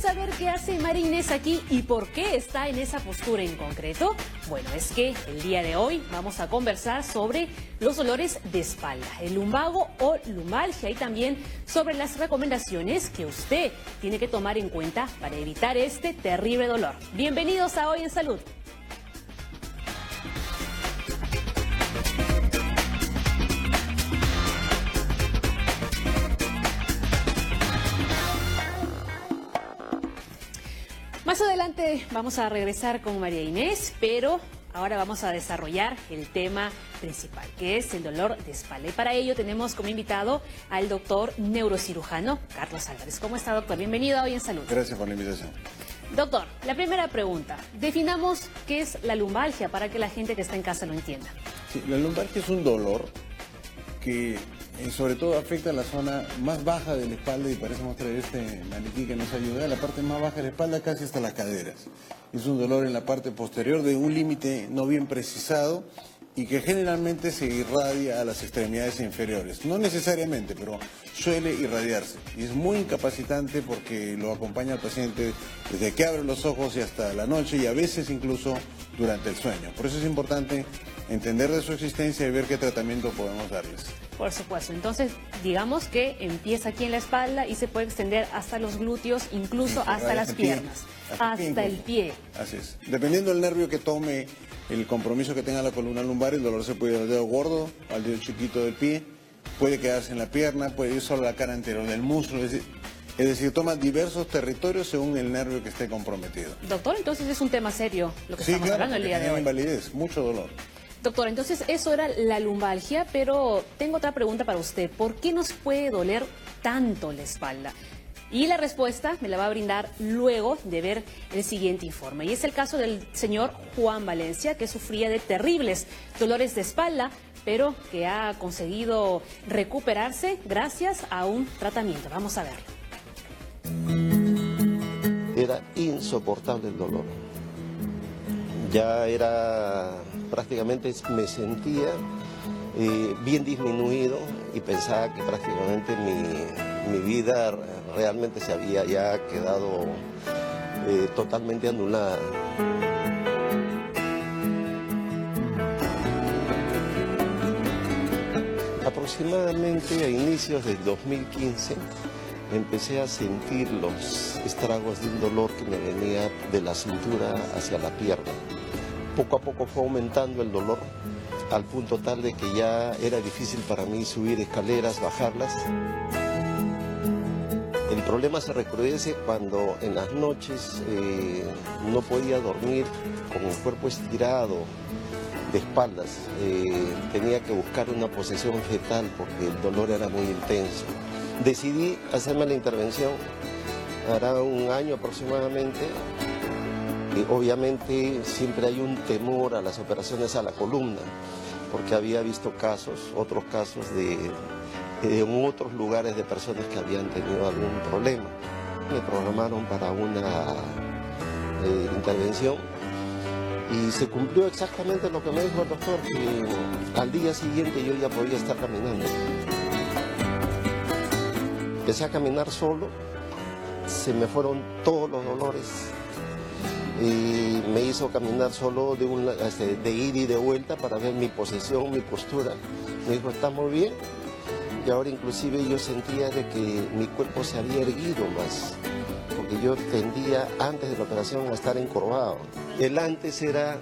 saber qué hace María Inés aquí y por qué está en esa postura en concreto? Bueno, es que el día de hoy vamos a conversar sobre los dolores de espalda, el lumbago o lumbalgia, y también sobre las recomendaciones que usted tiene que tomar en cuenta para evitar este terrible dolor. Bienvenidos a Hoy en Salud. Más adelante vamos a regresar con María Inés, pero ahora vamos a desarrollar el tema principal, que es el dolor de espalda. Y para ello tenemos como invitado al doctor neurocirujano Carlos Álvarez. ¿Cómo está, doctor? Bienvenido a Hoy en Salud. Gracias por la invitación. Doctor, la primera pregunta. Definamos qué es la lumbalgia para que la gente que está en casa lo entienda. Sí, la lumbalgia es un dolor que sobre todo afecta a la zona más baja de la espalda, y para eso vamos a traer este maniquí que nos ayuda. La parte más baja de la espalda, casi hasta las caderas. Es un dolor en la parte posterior de un límite no bien precisado y que generalmente se irradia a las extremidades inferiores. No necesariamente, pero suele irradiarse. Y es muy incapacitante porque lo acompaña al paciente desde que abre los ojos y hasta la noche, y a veces incluso durante el sueño. Por eso es importante entender de su existencia y ver qué tratamiento podemos darles. Por supuesto. Entonces, digamos que empieza aquí en la espalda y se puede extender hasta los glúteos, incluso hasta las piernas, hasta el pie. Así es. Dependiendo del nervio que tome, el compromiso que tenga la columna lumbar, el dolor se puede ir al dedo gordo, al dedo chiquito del pie, puede quedarse en la pierna, puede ir solo a la cara anterior del muslo, es decir, toma diversos territorios según el nervio que esté comprometido. Doctor, entonces es un tema serio lo que estamos hablando el día de hoy. Invalidez, mucho dolor. Doctor, entonces eso era la lumbalgia, pero tengo otra pregunta para usted. ¿Por qué nos puede doler tanto la espalda? Y la respuesta me la va a brindar luego de ver el siguiente informe. Y es el caso del señor Juan Valencia, que sufría de terribles dolores de espalda, pero que ha conseguido recuperarse gracias a un tratamiento. Vamos a verlo. Era insoportable el dolor. Ya era prácticamente, me sentía bien disminuido y pensaba que prácticamente mi vida realmente se había ya quedado totalmente anulada. Aproximadamente a inicios del 2015 empecé a sentir los estragos de un dolor que me venía de la cintura hacia la pierna. Poco a poco fue aumentando el dolor, al punto tal de que ya era difícil para mí subir escaleras, bajarlas. El problema se recrudece cuando en las noches no podía dormir con el cuerpo estirado, de espaldas. Tenía que buscar una posición fetal porque el dolor era muy intenso. Decidí hacerme la intervención, hará un año aproximadamente. Obviamente siempre hay un temor a las operaciones a la columna, porque había visto otros casos en otros lugares de personas que habían tenido algún problema. Me programaron para una intervención y se cumplió exactamente lo que me dijo el doctor, que al día siguiente yo ya podía estar caminando. Empecé a caminar solo, se me fueron todos los dolores. Y me hizo caminar solo de ir y de vuelta para ver mi posición, mi postura. Me dijo, estamos bien. Y ahora inclusive yo sentía de que mi cuerpo se había erguido más, porque yo tendía antes de la operación a estar encorvado. El antes era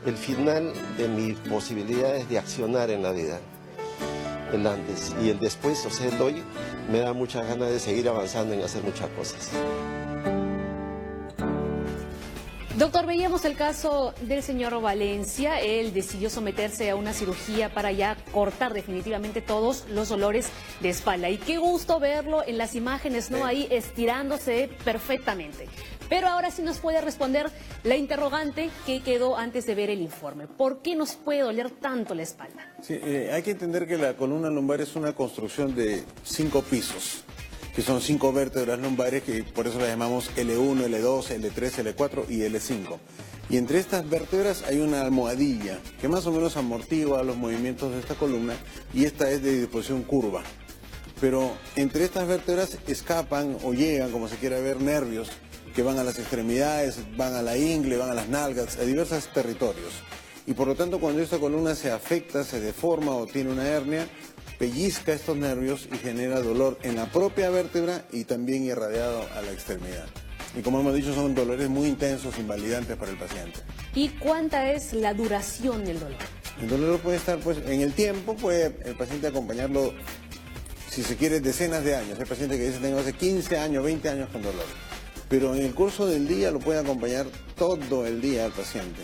el final de mis posibilidades de accionar en la vida. El antes. Y el después, o sea, el hoy, me da muchas ganas de seguir avanzando en hacer muchas cosas. Doctor, veíamos el caso del señor Valencia. Él decidió someterse a una cirugía para ya cortar definitivamente todos los dolores de espalda. Y qué gusto verlo en las imágenes, ¿no? Ahí estirándose perfectamente. Pero ahora sí nos puede responder la interrogante que quedó antes de ver el informe. ¿Por qué nos puede doler tanto la espalda? Sí, hay que entender que la columna lumbar es una construcción de 5 pisos. Que son 5 vértebras lumbares, que por eso las llamamos L1, L2, L3, L4 y L5. Y entre estas vértebras hay una almohadilla que más o menos amortigua los movimientos de esta columna, y esta es de disposición curva. Pero entre estas vértebras escapan o llegan, como se quiera ver, nervios que van a las extremidades, van a la ingle, van a las nalgas, a diversos territorios. Y por lo tanto, cuando esta columna se afecta, se deforma o tiene una hernia, pellizca estos nervios y genera dolor en la propia vértebra y también irradiado a la extremidad. Y como hemos dicho, son dolores muy intensos, invalidantes para el paciente. ¿Y cuánta es la duración del dolor? El dolor puede estar, pues, en el tiempo, puede el paciente acompañarlo, si se quiere, decenas de años. Hay pacientes que dicen, tengo hace 15 años, 20 años con dolor. Pero en el curso del día lo puede acompañar todo el día al paciente.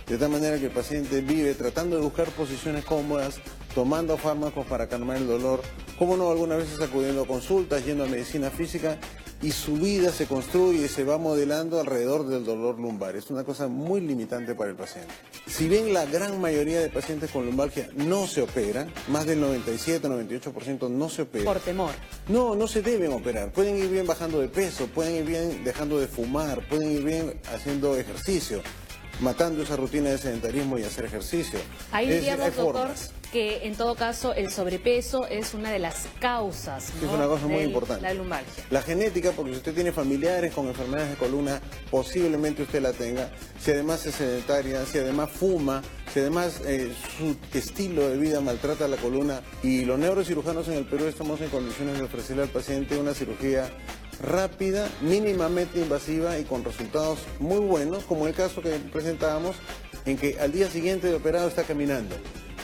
De tal manera que el paciente vive tratando de buscar posiciones cómodas, tomando fármacos para calmar el dolor, como no, algunas veces acudiendo a consultas, yendo a medicina física, y su vida se construye y se va modelando alrededor del dolor lumbar. Es una cosa muy limitante para el paciente. Si bien la gran mayoría de pacientes con lumbalgia no se operan, más del 97-98% no se operan. Por temor. No, no se deben operar. Pueden ir bien bajando de peso, pueden ir bien dejando de fumar, pueden ir bien haciendo ejercicio, matando esa rutina de sedentarismo y hacer ejercicio. Ahí diríamos, hay doctor, formas. que en todo caso el sobrepeso es una de las causas, Sí, ¿no?, es una cosa muy de importante. la lumbalgia. La genética, porque si usted tiene familiares con enfermedades de columna, posiblemente usted la tenga. Si además es sedentaria, si además fuma, si además su estilo de vida maltrata la columna. Y los neurocirujanos en el Perú estamos en condiciones de ofrecerle al paciente una cirugía rápida, mínimamente invasiva y con resultados muy buenos, como el caso que presentábamos, en que al día siguiente de operado está caminando.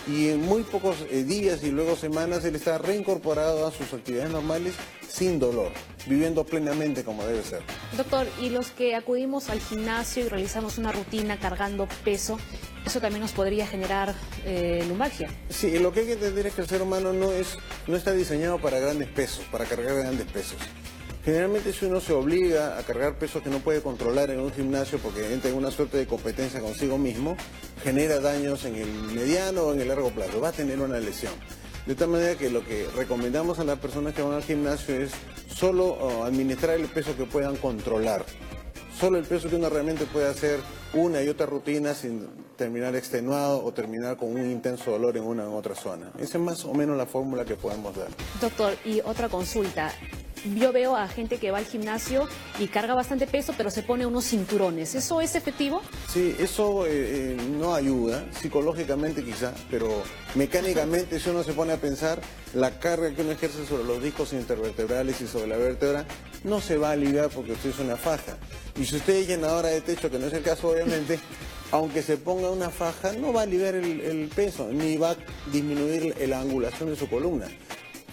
Y en muy pocos días y luego semanas él está reincorporado a sus actividades normales sin dolor, viviendo plenamente como debe ser. Doctor, y los que acudimos al gimnasio y realizamos una rutina cargando peso, ¿eso también nos podría generar lumbalgia? Sí, lo que hay que entender es que el ser humano no está diseñado para grandes pesos, para cargar grandes pesos. Generalmente si uno se obliga a cargar pesos que no puede controlar en un gimnasio porque entra en una suerte de competencia consigo mismo, genera daños en el mediano o en el largo plazo, va a tener una lesión. De tal manera que lo que recomendamos a las personas que van al gimnasio es solo administrar el peso que puedan controlar. Solo el peso que uno realmente puede hacer una y otra rutina sin terminar extenuado o terminar con un intenso dolor en una u otra zona. Esa es más o menos la fórmula que podemos dar. Doctor, y otra consulta. Yo veo a gente que va al gimnasio y carga bastante peso, pero se pone unos cinturones. ¿Eso es efectivo? Sí, eso no ayuda, psicológicamente quizá, pero mecánicamente si uno se pone a pensar, la carga que uno ejerce sobre los discos intervertebrales y sobre la vértebra no se va a aliviar porque usted es una faja. Y si usted es llenadora de techo, que no es el caso obviamente, aunque se ponga una faja, no va a aliviar el peso, ni va a disminuir la angulación de su columna.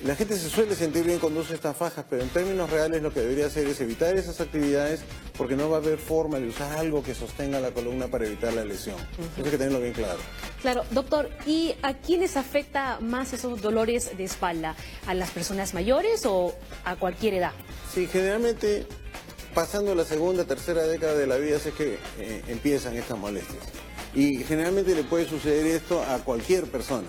La gente se suele sentir bien cuando usa estas fajas, pero en términos reales lo que debería hacer es evitar esas actividades porque no va a haber forma de usar algo que sostenga la columna para evitar la lesión. Eso hay que tenerlo bien claro. Claro, doctor, ¿y a quiénes afecta más esos dolores de espalda? ¿A las personas mayores o a cualquier edad? Sí, generalmente pasando la segunda, tercera década de la vida es que empiezan estas molestias. Y generalmente le puede suceder esto a cualquier persona.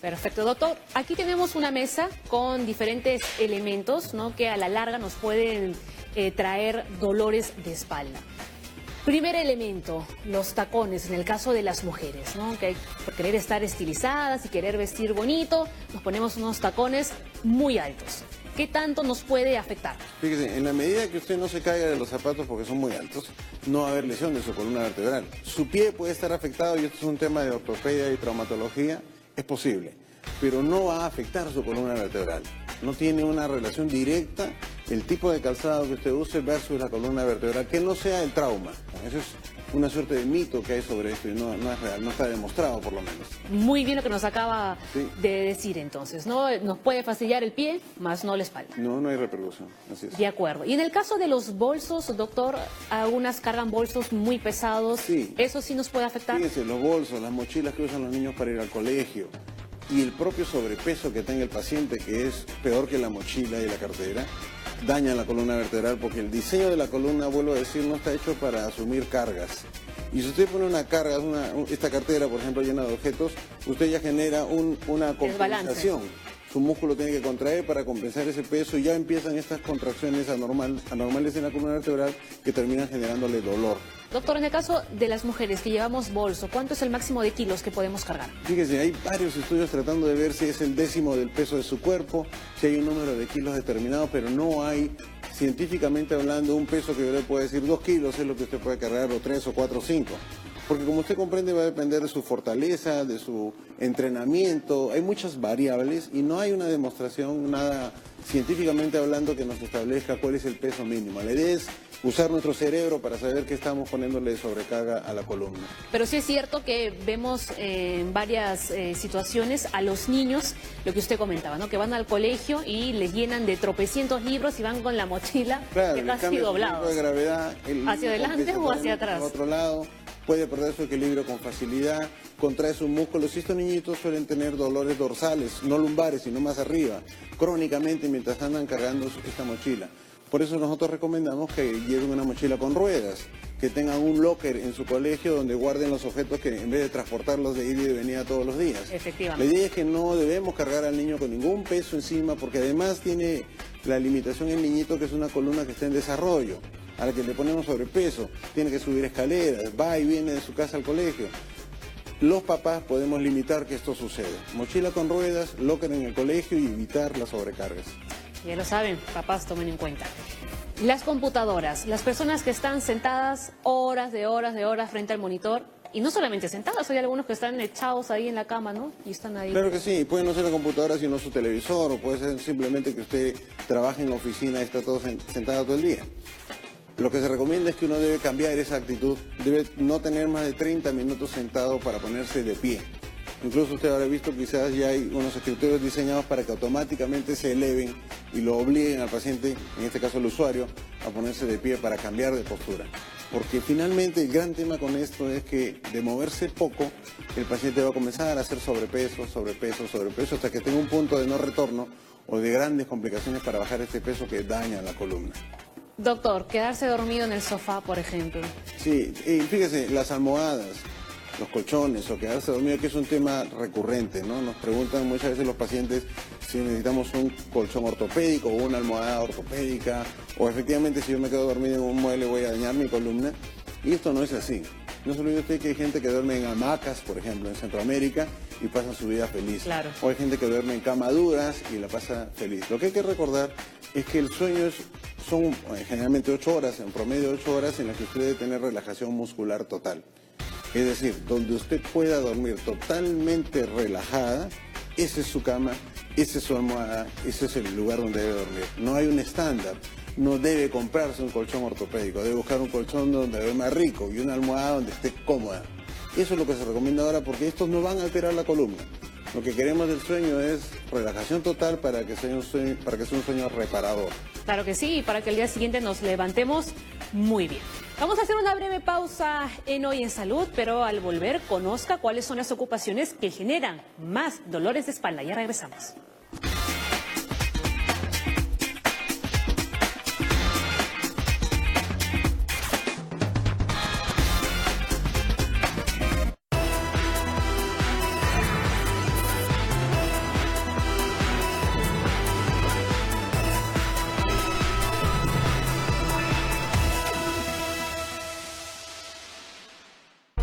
Perfecto, doctor. Aquí tenemos una mesa con diferentes elementos, ¿no?, que a la larga nos pueden traer dolores de espalda. Primer elemento, los tacones, en el caso de las mujeres, ¿no?, que por querer estar estilizadas y querer vestir bonito, nos ponemos unos tacones muy altos. ¿Qué tanto nos puede afectar? Fíjese, en la medida que usted no se caiga de los zapatos porque son muy altos, no va a haber lesión de su columna vertebral. Su pie puede estar afectado y esto es un tema de ortopedia y traumatología. Es posible, pero no va a afectar su columna vertebral. No tiene una relación directa el tipo de calzado que usted use versus la columna vertebral, que no sea el trauma. Eso es una suerte de mito que hay sobre esto y no es real, no está demostrado por lo menos. Muy bien lo que nos acaba Sí. de decir entonces, ¿no? Nos puede fastidiar el pie, más no la espalda. No hay repercusión, así es. De acuerdo. Y en el caso de los bolsos, doctor, algunas cargan bolsos muy pesados. Sí. ¿Eso sí nos puede afectar? Fíjense, los bolsos, las mochilas que usan los niños para ir al colegio y el propio sobrepeso que tenga el paciente, que es peor que la mochila y la cartera, dañan la columna vertebral porque el diseño de la columna, vuelvo a decir, no está hecho para asumir cargas. Y si usted pone una carga, esta cartera, por ejemplo, llena de objetos, usted ya genera una compensación. su músculo tiene que contraer para compensar ese peso y ya empiezan estas contracciones anormales en la columna vertebral que terminan generándole dolor. Doctor, en el caso de las mujeres que llevamos bolso, ¿cuánto es el máximo de kilos que podemos cargar? Fíjese, hay varios estudios tratando de ver si es el 10º del peso de su cuerpo, si hay un número de kilos determinado, pero no hay, científicamente hablando, un peso que yo le pueda decir 2 kilos es lo que usted puede cargar, o 3, o 4, o 5. Porque como usted comprende va a depender de su fortaleza, de su entrenamiento, hay muchas variables y no hay una demostración, nada científicamente hablando que nos establezca cuál es el peso mínimo. La idea es usar nuestro cerebro para saber qué estamos poniéndole de sobrecarga a la columna. Pero sí es cierto que vemos en varias situaciones a los niños, lo que usted comentaba, ¿no? Que van al colegio y les llenan de tropecientos libros y van con la mochila que casi doblados. De gravedad, ¿Hacia adelante o hacia atrás? Al otro lado, puede perder su equilibrio con facilidad, contrae sus músculos. Y estos niñitos suelen tener dolores dorsales, no lumbares, sino más arriba, crónicamente mientras andan cargando esta mochila. Por eso nosotros recomendamos que lleven una mochila con ruedas, que tengan un locker en su colegio donde guarden los objetos que en vez de transportarlos de ida y de venida todos los días. Efectivamente. La idea es que no debemos cargar al niño con ningún peso encima, porque además tiene la limitación el niñito que es una columna que está en desarrollo, a la que le ponemos sobrepeso, tiene que subir escaleras, va y viene de su casa al colegio. Los papás podemos limitar que esto suceda. Mochila con ruedas, locker en el colegio y evitar las sobrecargas. Ya lo saben, papás, tomen en cuenta. Las computadoras, las personas que están sentadas horas de horas frente al monitor, y no solamente sentadas, hay algunos que están echados ahí en la cama, ¿no? Y están ahí. Claro que sí, puede no ser la computadora sino su televisor, o puede ser simplemente que usted trabaje en la oficina y está todo sentado todo el día. Lo que se recomienda es que uno debe cambiar esa actitud, debe no tener más de 30 minutos sentado para ponerse de pie. Incluso usted habrá visto quizás ya hay unos escritorios diseñados para que automáticamente se eleven y lo obliguen al paciente, en este caso el usuario, a ponerse de pie para cambiar de postura. Porque finalmente el gran tema con esto es que de moverse poco, el paciente va a comenzar a hacer sobrepeso, hasta que tenga un punto de no retorno o de grandes complicaciones para bajar este peso que daña la columna. Doctor, quedarse dormido en el sofá, por ejemplo. Sí, y fíjese, las almohadas, los colchones o quedarse dormido, que es un tema recurrente, ¿no? Nos preguntan muchas veces los pacientes si necesitamos un colchón ortopédico o una almohada ortopédica, o efectivamente si yo me quedo dormido en un mueble voy a dañar mi columna, y esto no es así. No se olvide usted que hay gente que duerme en hamacas, por ejemplo, en Centroamérica, y pasa su vida feliz. Claro. O hay gente que duerme en camaduras y la pasa feliz. Lo que hay que recordar es que el sueño son generalmente 8 horas, en promedio 8 horas, en las que usted debe tener relajación muscular total. Es decir, donde usted pueda dormir totalmente relajada, esa es su cama, esa es su almohada, ese es el lugar donde debe dormir. No hay un estándar. No debe comprarse un colchón ortopédico, debe buscar un colchón donde duerma rico y una almohada donde esté cómoda. Eso es lo que se recomienda ahora, porque estos no van a alterar la columna. Lo que queremos del sueño es relajación total para que sea un sueño reparador. Claro que sí, para que el día siguiente nos levantemos muy bien. Vamos a hacer una breve pausa en Hoy en Salud, pero al volver conozca cuáles son las ocupaciones que generan más dolores de espalda. Ya regresamos.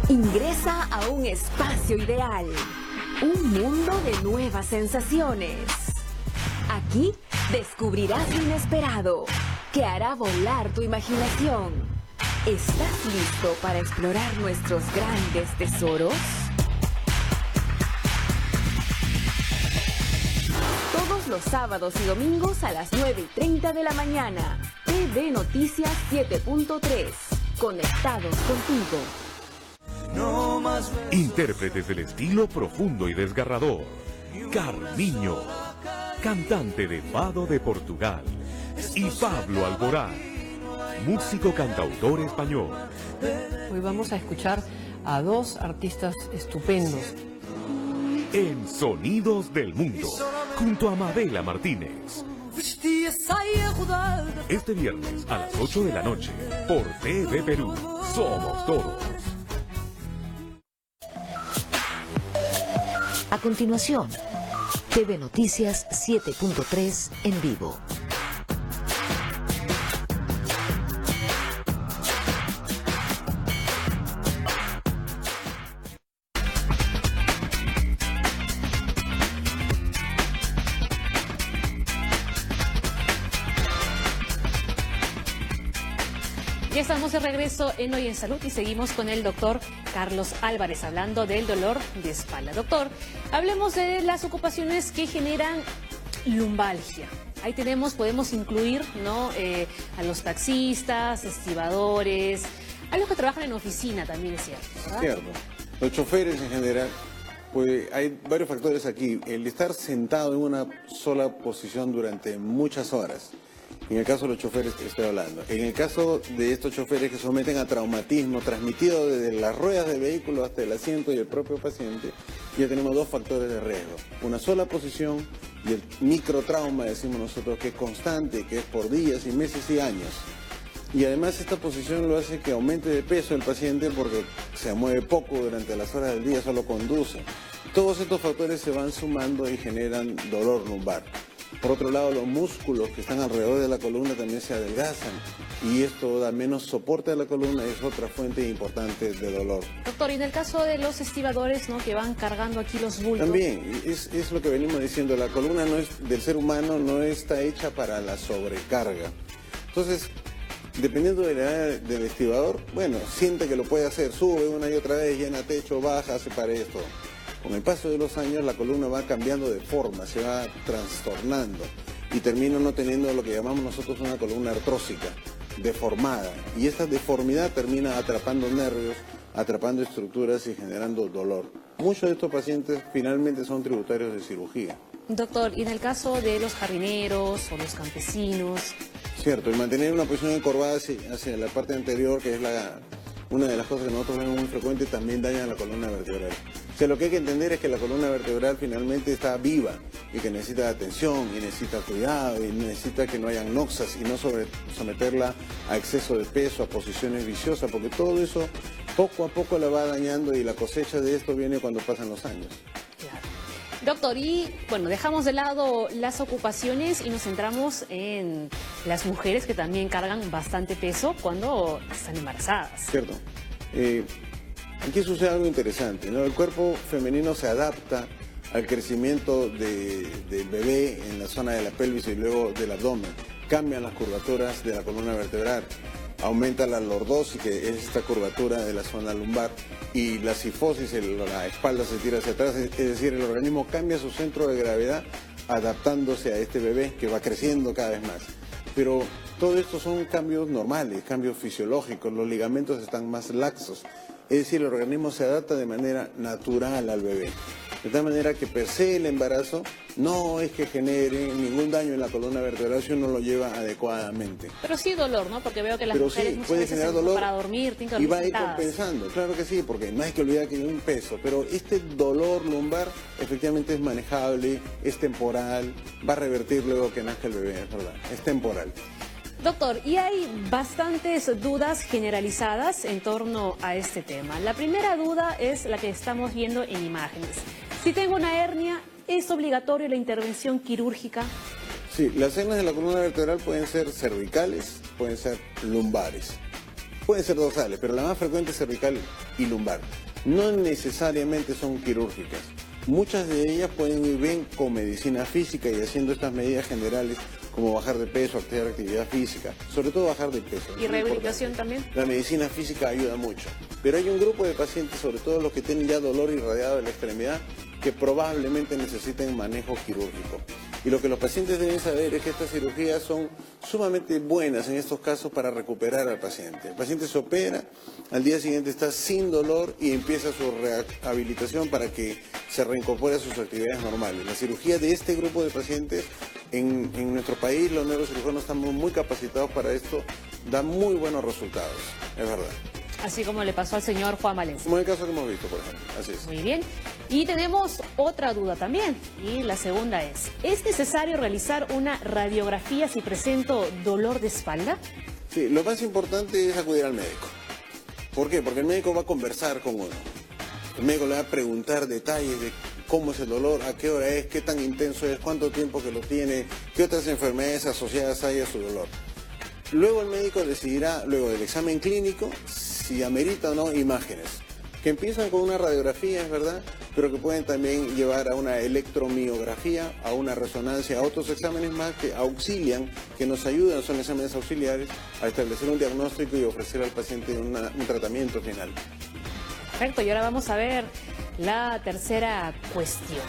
Ingresa a un espacio ideal, un mundo de nuevas sensaciones. Aquí descubrirás lo inesperado, que hará volar tu imaginación. ¿Estás listo para explorar nuestros grandes tesoros? Todos los sábados y domingos a las 9:30 de la mañana. TV Noticias 7.3. Conectados contigo. Intérpretes del estilo profundo y desgarrador. Carmiño, cantante de fado de Portugal. Y Pablo Alborán, músico cantautor español. Hoy vamos a escuchar a dos artistas estupendos. En Sonidos del Mundo, junto a Mabela Martínez. Este viernes a las 8 de la noche, por TV Perú. Somos todos. A continuación, te TV Noticias 7.3 en vivo. Ya estamos de regreso en Hoy en Salud y seguimos con el doctor Carlos Álvarez hablando del dolor de espalda. Doctor, hablemos de las ocupaciones que generan lumbalgia. Ahí podemos incluir, ¿no? A los taxistas, estibadores, a los que trabajan en oficina también, es cierto, ¿verdad? Cierto. Los choferes en general, pues hay varios factores aquí. El estar sentado en una sola posición durante muchas horas. En el caso de los choferes que estoy hablando. En el caso de estos choferes que someten a traumatismo transmitido desde las ruedas del vehículo hasta el asiento y el propio paciente, ya tenemos dos factores de riesgo. Una sola posición y el microtrauma, decimos nosotros, que es constante, que es por días y meses y años. Y además esta posición lo hace que aumente de peso el paciente porque se mueve poco durante las horas del día, solo conduce. Todos estos factores se van sumando y generan dolor lumbar. Por otro lado, los músculos que están alrededor de la columna también se adelgazan y esto da menos soporte a la columna y es otra fuente importante de dolor. Doctor, y en el caso de los estibadores, ¿no? Que van cargando aquí los bultos. También, es lo que venimos diciendo, la columna del ser humano no está hecha para la sobrecarga. Entonces, dependiendo de la edad del estibador, bueno, siente que lo puede hacer, sube una y otra vez, llena techo, baja, hace para esto. Con el paso de los años la columna va cambiando de forma, se va trastornando y termina no teniendo lo que llamamos nosotros una columna artrósica, deformada. Y esta deformidad termina atrapando nervios, atrapando estructuras y generando dolor. Muchos de estos pacientes finalmente son tributarios de cirugía. Doctor, y en el caso de los jardineros o los campesinos. Cierto, el mantener una posición encorvada hacia la parte anterior, que es una de las cosas que nosotros vemos muy frecuente, también daña la columna vertebral. O sea, lo que hay que entender es que la columna vertebral finalmente está viva y que necesita atención y necesita cuidado y necesita que no haya noxas y no someterla a exceso de peso, a posiciones viciosas, porque todo eso poco a poco la va dañando y la cosecha de esto viene cuando pasan los años. Claro. Doctor, y bueno, dejamos de lado las ocupaciones y nos centramos en las mujeres que también cargan bastante peso cuando están embarazadas. Cierto. Aquí sucede algo interesante, ¿no? El cuerpo femenino se adapta al crecimiento del bebé en la zona de la pelvis y luego del abdomen. Cambian las curvaturas de la columna vertebral. Aumenta la lordosis, que es esta curvatura de la zona lumbar, y la cifosis, la espalda se tira hacia atrás, es decir, el organismo cambia su centro de gravedad adaptándose a este bebé que va creciendo cada vez más. Pero todo esto son cambios normales, cambios fisiológicos, los ligamentos están más laxos, es decir, el organismo se adapta de manera natural al bebé. De tal manera que per se el embarazo no es que genere ningún daño en la columna vertebral si uno lo lleva adecuadamente. Pero sí dolor, ¿no? Porque veo que las Pero mujeres sí, muchas puede veces generar dolor para dormir tienen que y dormir va a ir sentadas. compensando, claro que sí, porque no hay que olvidar que hay un peso, pero este dolor lumbar efectivamente es manejable, es temporal, va a revertir luego que nazca el bebé, es verdad, es temporal. Doctor, y hay bastantes dudas generalizadas en torno a este tema. La primera duda es la que estamos viendo en imágenes. Si tengo una hernia, ¿es obligatorio la intervención quirúrgica? Sí, las hernias de la columna vertebral pueden ser cervicales, pueden ser lumbares, pueden ser dorsales, pero la más frecuente es cervical y lumbar. No necesariamente son quirúrgicas. Muchas de ellas pueden ir bien con medicina física y haciendo estas medidas generales como bajar de peso, hacer actividad física, sobre todo bajar de peso. ¿Y rehabilitación también? La medicina física ayuda mucho, pero hay un grupo de pacientes, sobre todo los que tienen ya dolor irradiado de la extremidad, que probablemente necesiten manejo quirúrgico. Y lo que los pacientes deben saber es que estas cirugías son sumamente buenas en estos casos para recuperar al paciente. El paciente se opera, al día siguiente está sin dolor y empieza su rehabilitación para que se reincorpore a sus actividades normales. La cirugía de este grupo de pacientes en nuestro país, los neurocirujanos estamos muy capacitados para esto, da muy buenos resultados, es verdad. Así como le pasó al señor Juan Valencia. Como el caso que hemos visto, por ejemplo. Así es. Muy bien. Y tenemos otra duda también. Y la segunda ¿es necesario realizar una radiografía si presento dolor de espalda? Sí, lo más importante es acudir al médico. ¿Por qué? Porque el médico va a conversar con uno. El médico le va a preguntar detalles de cómo es el dolor, a qué hora es, qué tan intenso es, cuánto tiempo que lo tiene, qué otras enfermedades asociadas hay a su dolor. Luego el médico decidirá, luego del examen clínico, si amerita o no imágenes, que empiezan con una radiografía, es verdad, pero que pueden también llevar a una electromiografía, a una resonancia, a otros exámenes más que auxilian, que nos ayudan, son exámenes auxiliares, a establecer un diagnóstico y ofrecer al paciente un tratamiento final. Perfecto, y ahora vamos a ver la tercera cuestión.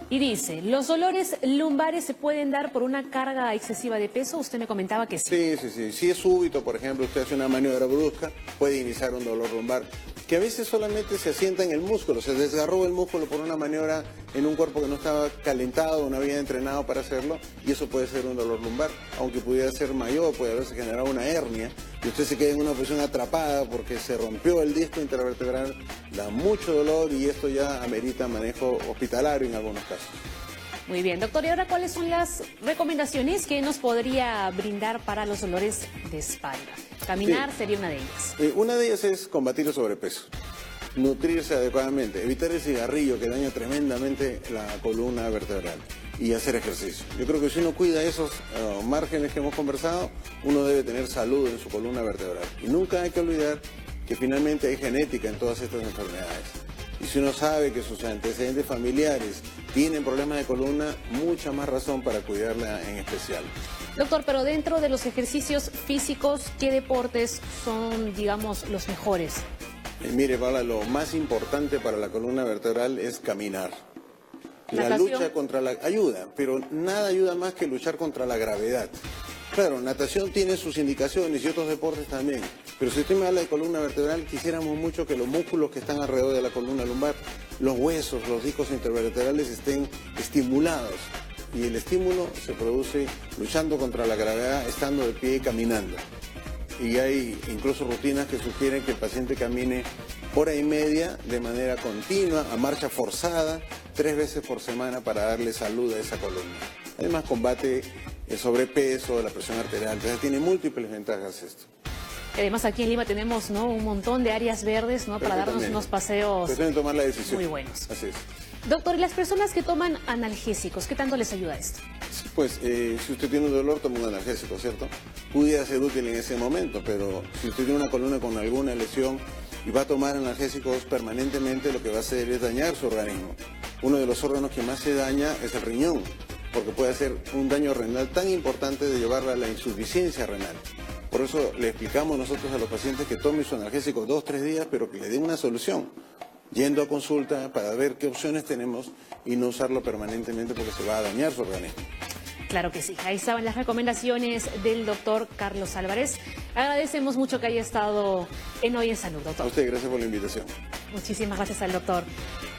Y dice, ¿los dolores lumbares se pueden dar por una carga excesiva de peso? Usted me comentaba que sí. Sí. Si es súbito, por ejemplo, usted hace una maniobra brusca, puede iniciar un dolor lumbar, que a veces solamente se asienta en el músculo, se desgarró el músculo por una maniobra en un cuerpo que no estaba calentado, no había entrenado para hacerlo, y eso puede ser un dolor lumbar, aunque pudiera ser mayor, puede haberse generado una hernia, y usted se queda en una posición atrapada porque se rompió el disco intervertebral, da mucho dolor y esto ya amerita manejo hospitalario en algunos casos. Muy bien, doctor, y ahora ¿cuáles son las recomendaciones que nos podría brindar para los dolores de espalda? Caminar sería una de ellas. Una de ellas es combatir el sobrepeso, nutrirse adecuadamente, evitar el cigarrillo que daña tremendamente la columna vertebral y hacer ejercicio. Yo creo que si uno cuida esos márgenes que hemos conversado, uno debe tener salud en su columna vertebral. Y nunca hay que olvidar que finalmente hay genética en todas estas enfermedades. Y si uno sabe que sus antecedentes familiares tienen problemas de columna, mucha más razón para cuidarla en especial. Doctor, pero dentro de los ejercicios físicos, ¿qué deportes son, digamos, los mejores? Mire, Paula, lo más importante para la columna vertebral es caminar. La ¿Natación? lucha contra la... ayuda, pero nada ayuda más que luchar contra la gravedad. Claro, natación tiene sus indicaciones y otros deportes también, pero si usted me habla de columna vertebral, quisiéramos mucho que los músculos que están alrededor de la columna lumbar, los huesos, los discos intervertebrales estén estimulados. Y el estímulo se produce luchando contra la gravedad, estando de pie y caminando. Y hay incluso rutinas que sugieren que el paciente camine hora y media de manera continua, a marcha forzada, 3 veces por semana para darle salud a esa columna. Además combate el sobrepeso, la presión arterial, entonces tiene múltiples ventajas esto. Además aquí en Lima tenemos, ¿no?, un montón de áreas verdes, ¿no?, para darnos unos paseos de tomar la decisión. muy buenos. Así es. Doctor, ¿y las personas que toman analgésicos, qué tanto les ayuda esto? Pues si usted tiene un dolor, toma un analgésico, ¿cierto? Pudiera ser útil en ese momento, pero si usted tiene una columna con alguna lesión y va a tomar analgésicos permanentemente, lo que va a hacer es dañar su organismo. Uno de los órganos que más se daña es el riñón, porque puede hacer un daño renal tan importante de llevarla a la insuficiencia renal. Por eso le explicamos nosotros a los pacientes que tomen su analgésico 2 o 3 días, pero que le den una solución, yendo a consulta para ver qué opciones tenemos y no usarlo permanentemente porque se va a dañar su organismo. Claro que sí, ahí estaban las recomendaciones del doctor Carlos Álvarez. Agradecemos mucho que haya estado en Hoy en Salud, doctor. A usted, gracias por la invitación. Muchísimas gracias al doctor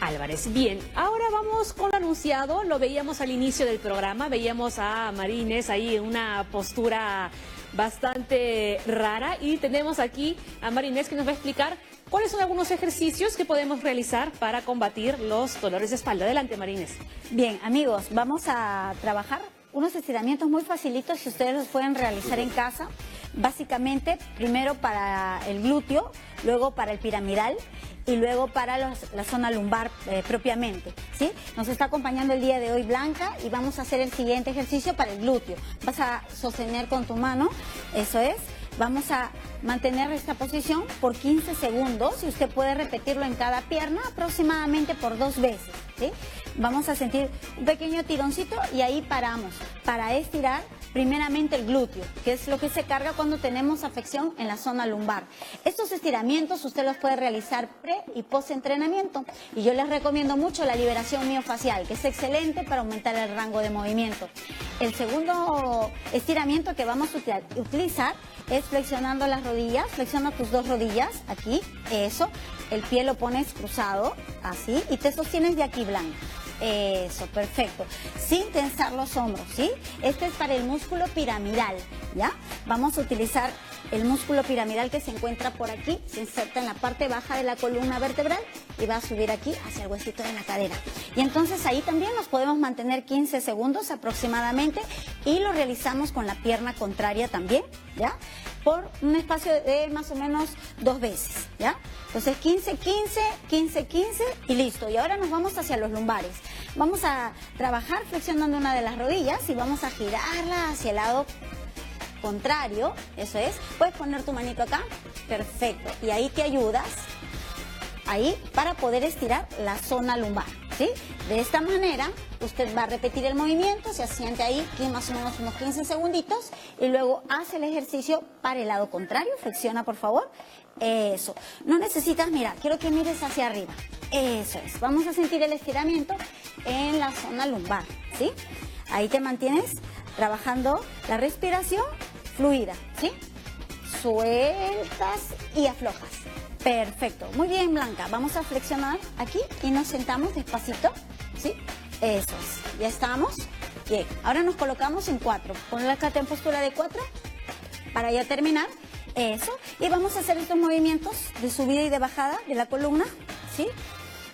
Álvarez. Bien, ahora vamos con lo anunciado, lo veíamos al inicio del programa, veíamos a María Inés ahí en una postura bastante rara y tenemos aquí a María Inés que nos va a explicar cuáles son algunos ejercicios que podemos realizar para combatir los dolores de espalda. Adelante, María Inés. Bien, amigos, vamos a trabajar unos estiramientos muy facilitos que ustedes los pueden realizar en casa. Básicamente, primero para el glúteo, luego para el piramidal y luego para la zona lumbar propiamente, ¿sí? Nos está acompañando el día de hoy Blanca y vamos a hacer el siguiente ejercicio para el glúteo. Vas a sostener con tu mano, eso es. Vamos a mantener esta posición por 15 segundos y usted puede repetirlo en cada pierna aproximadamente por 2 veces, ¿sí? Vamos a sentir un pequeño tironcito y ahí paramos para estirar primeramente el glúteo, que es lo que se carga cuando tenemos afección en la zona lumbar. Estos estiramientos usted los puede realizar pre y post entrenamiento y yo les recomiendo mucho la liberación miofacial, que es excelente para aumentar el rango de movimiento. El segundo estiramiento que vamos a utilizar es flexionando las rodillas. Flexiona tus 2 rodillas, aquí, eso. El pie lo pones cruzado, así, y te sostienes de aquí, Blanca. Eso, perfecto. Sin tensar los hombros, ¿sí? Este es para el músculo piramidal, ¿ya? Vamos a utilizar el músculo piramidal que se encuentra por aquí, se inserta en la parte baja de la columna vertebral y va a subir aquí hacia el huesito de la cadera. Y entonces ahí también nos podemos mantener 15 segundos aproximadamente y lo realizamos con la pierna contraria también, ¿ya? por un espacio de más o menos 2 veces, ¿ya? Entonces 15, 15, 15, 15 y listo. Y ahora nos vamos hacia los lumbares. Vamos a trabajar flexionando una de las rodillas y vamos a girarla hacia el lado contrario, eso es. Puedes poner tu manito acá, perfecto. Y ahí te ayudas, ahí, para poder estirar la zona lumbar, ¿sí? De esta manera, usted va a repetir el movimiento, se asiente ahí, que más o menos unos 15 segunditos, y luego hace el ejercicio para el lado contrario. Flexiona, por favor. Eso. No necesitas mirar, quiero que mires hacia arriba. Eso es. Vamos a sentir el estiramiento en la zona lumbar, ¿sí? Ahí te mantienes trabajando la respiración fluida, ¿sí? Sueltas y aflojas. Perfecto. Muy bien, Blanca. Vamos a flexionar aquí y nos sentamos despacito, ¿sí? Eso es. Ya estamos. Bien. Ahora nos colocamos en 4. Ponla acá en postura de 4 para ya terminar. Eso. Y vamos a hacer estos movimientos de subida y de bajada de la columna, ¿sí?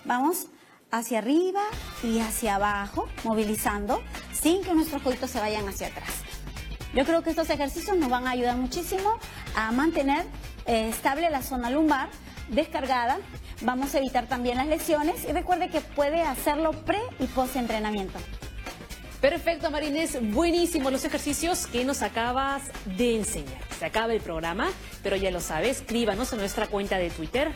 Vamos hacia arriba y hacia abajo, movilizando, sin que nuestros coditos se vayan hacia atrás. Yo creo que estos ejercicios nos van a ayudar muchísimo a mantener estable la zona lumbar, descargada. Vamos a evitar también las lesiones y recuerde que puede hacerlo pre y post entrenamiento. Perfecto, Marinés, buenísimos los ejercicios que nos acabas de enseñar. Se acaba el programa, pero ya lo sabes, escríbanos a nuestra cuenta de Twitter,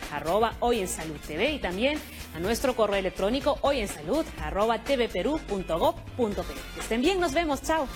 @hoyensaludtv, y también a nuestro correo electrónico hoyensalud@tvperú.gov.pe. Que estén bien, nos vemos, chao.